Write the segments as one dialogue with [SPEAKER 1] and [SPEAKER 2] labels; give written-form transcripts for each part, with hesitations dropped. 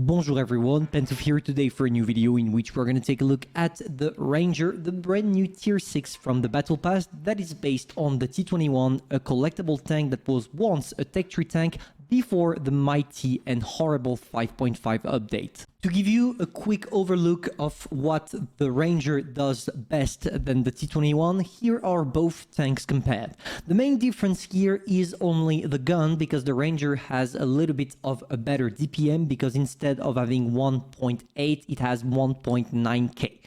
[SPEAKER 1] Bonjour everyone, Pantoufleee here today for a new video in which we're going to take a look at the Ranger, the brand new tier 6 from the Battle Pass that is based on the T21, a collectible tank that was once a tech tree tank before the mighty and horrible 5.5 update. To give you a quick overlook of what the Ranger does best than the T21, here are both tanks compared. The main difference here is only the gun, because the Ranger has a little bit of a better DPM, because instead of having 1.8, it has 1.9k.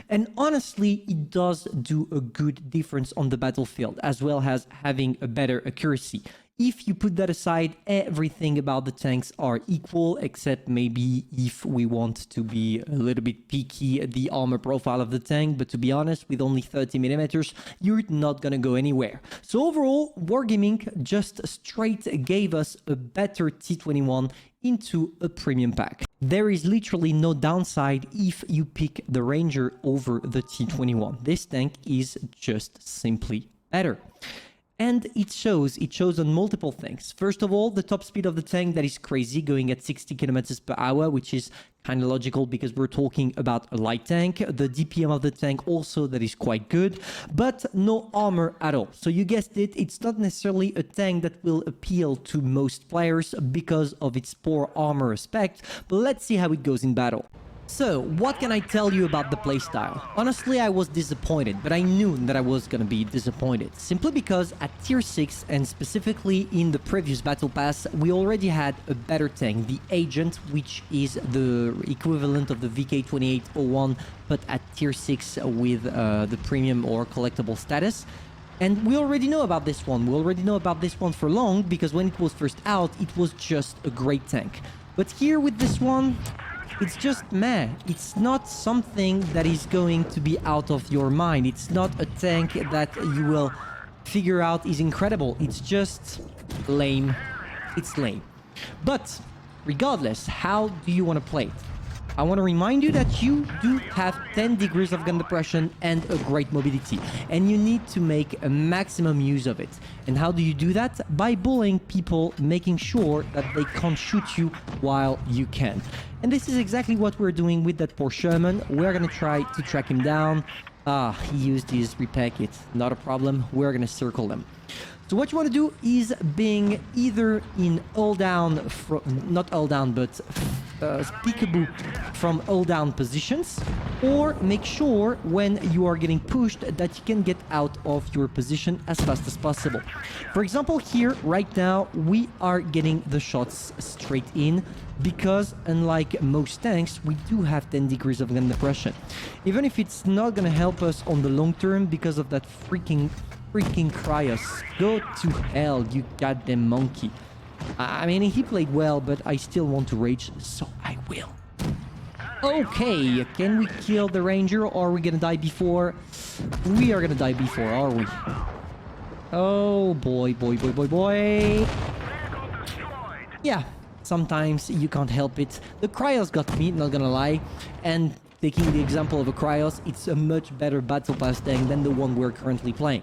[SPEAKER 1] And honestly, it does do a good difference on the battlefield, as well as having a better accuracy. If you put that aside, everything about the tanks are equal, except maybe if we want to be a little bit picky, the armor profile of the tank. But to be honest, with only 30mm, you're not gonna go anywhere. So overall, Wargaming just straight gave us a better T21 into a premium pack. There is literally no downside if you pick the Ranger over the T21. This tank is just simply better. And it shows on multiple things. First of all, the top speed of the tank that is crazy, going at 60 kilometers per hour, which is kind of logical because we're talking about a light tank. The DPM of the tank also that is quite good, but no armor at all. So you guessed it, it's not necessarily a tank that will appeal to most players because of its poor armor aspect, but let's see how it goes in battle. So, what can I tell you about the playstyle? Honestly, I was disappointed, but I knew that I was gonna be disappointed. Simply because at tier 6, and specifically in the previous Battle Pass, we already had a better tank, the Agent, which is the equivalent of the VK2801, but at tier 6 with the premium or collectible status. And we already know about this one. We already know about this one for long, because when it was first out, it was just a great tank. But here with this one, it's just meh. It's not something that is going to be out of your mind. It's not a tank that you will figure out is incredible. It's just lame. It's lame. But regardless, how do you want to play it? I want to remind you that you do have 10 degrees of gun depression and a great mobility, and you need to make a maximum use of it. And how do you do that? By bullying people, making sure that they can't shoot you while you can. And this is exactly what we're doing with that poor Sherman. We're gonna try to track him down. He used his repack it. Not a problem. We're gonna circle them. So what you want to do is being either in all down, not all down, but peekaboo from all down positions, or make sure when you are getting pushed that you can get out of your position as fast as possible. For example, here right now we are getting the shots straight in, because unlike most tanks, we do have 10 degrees of gun depression. Even if it's not gonna help us on the long term because of that freaking Cryos. Go to hell, you goddamn monkey. I mean, he played well, but I still want to rage, so I will. Okay, can we kill the Ranger, or are we gonna die before? We are gonna die before, are we? Oh boy, boy, boy, boy, boy. Yeah, sometimes you can't help it. The Cryos got me, not gonna lie, and taking the example of a Cryos, it's a much better Battle Pass tank than the one we're currently playing.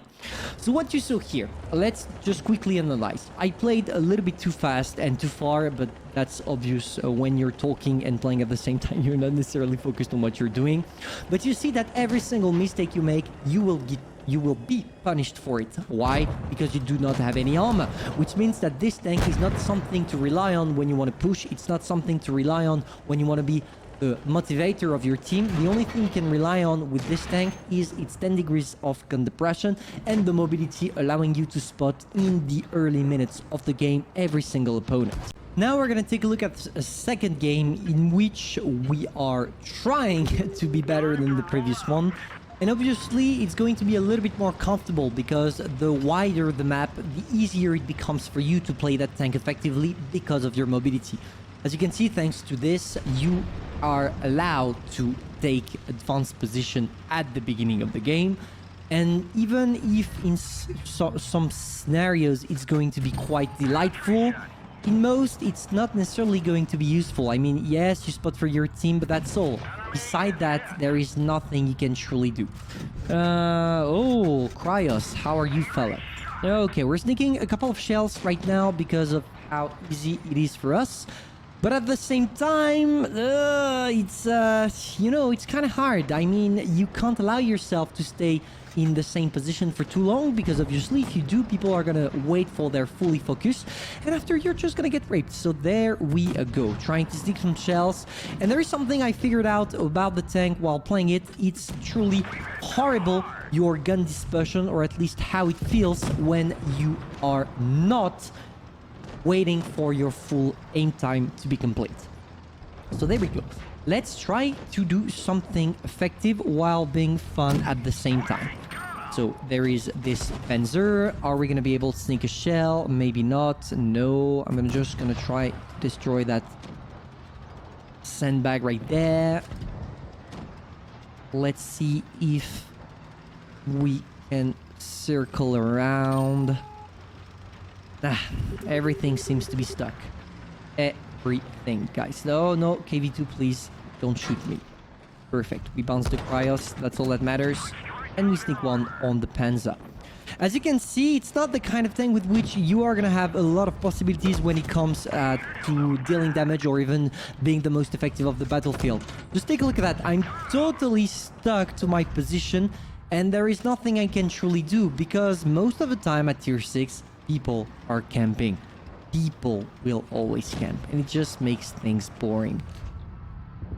[SPEAKER 1] So what you saw here, let's just quickly analyze. I played a little bit too fast and too far, but that's obvious when you're talking and playing at the same time. You're not necessarily focused on what you're doing. But you see that every single mistake you make, you will be punished for it. Why? Because you do not have any armor, which means that this tank is not something to rely on when you want to push. It's not something to rely on when you want to be the motivator of your team. The only thing you can rely on with this tank is its 10 degrees of gun depression and the mobility, allowing you to spot in the early minutes of the game every single opponent. Now we're gonna take a look at a second game in which we are trying to be better than the previous one. And obviously, it's going to be a little bit more comfortable, because the wider the map, the easier it becomes for you to play that tank effectively because of your mobility. As you can see, thanks to this, you are allowed to take advanced position at the beginning of the game. And even if in some scenarios it's going to be quite delightful, in most it's not necessarily going to be useful. I mean, yes, you spot for your team, but that's all. Beside that, there is nothing you can truly do. Oh, Cryos, how are you, fella? Okay, we're sneaking a couple of shells right now because of how easy it is for us. But at the same time, it's, you know, it's kind of hard. I mean, you can't allow yourself to stay in the same position for too long, because obviously if you do, people are gonna wait for their fully focus, and after you're just gonna get raped. So there we go, trying to sneak some shells. And there is something I figured out about the tank while playing it. It's truly horrible, your gun dispersion, or at least how it feels when you are not waiting for your full aim time to be complete. So there we go. Let's try to do something effective while being fun at the same time. So there is this Panzer. Are we going to be able to sneak a shell? Maybe not. No, I'm just going to try to destroy that sandbag right there. Let's see if we can circle around. Everything seems to be stuck. Everything, guys. No, KV2, please don't shoot me. Perfect. We bounce the Cryos. That's all that matters. And we sneak one on the Panzer. As you can see, it's not the kind of tank with which you are going to have a lot of possibilities when it comes to dealing damage or even being the most effective of the battlefield. Just take a look at that. I'm totally stuck to my position, and there is nothing I can truly do, because most of the time at tier 6, people are camping. People will always camp, and it just makes things boring.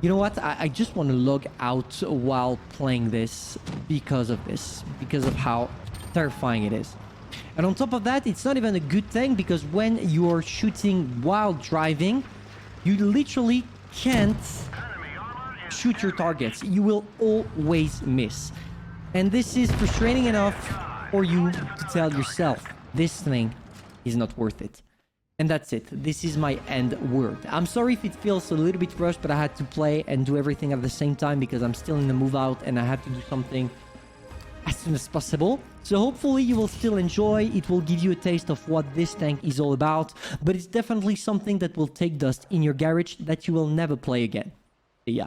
[SPEAKER 1] You know what? I just want to log out while playing this because of this, because of how terrifying it is. And on top of that, it's not even a good thing, because when you're shooting while driving, you literally can't shoot your targets. You will always miss. And this is frustrating enough for you to tell yourself, this thing is not worth it. And that's it. This is my end word. I'm sorry if it feels a little bit rushed, but I had to play and do everything at the same time because I'm still in the move out and I had to do something as soon as possible. So hopefully you will still enjoy. It will give you a taste of what this tank is all about, but it's definitely something that will take dust in your garage that you will never play again. Yeah.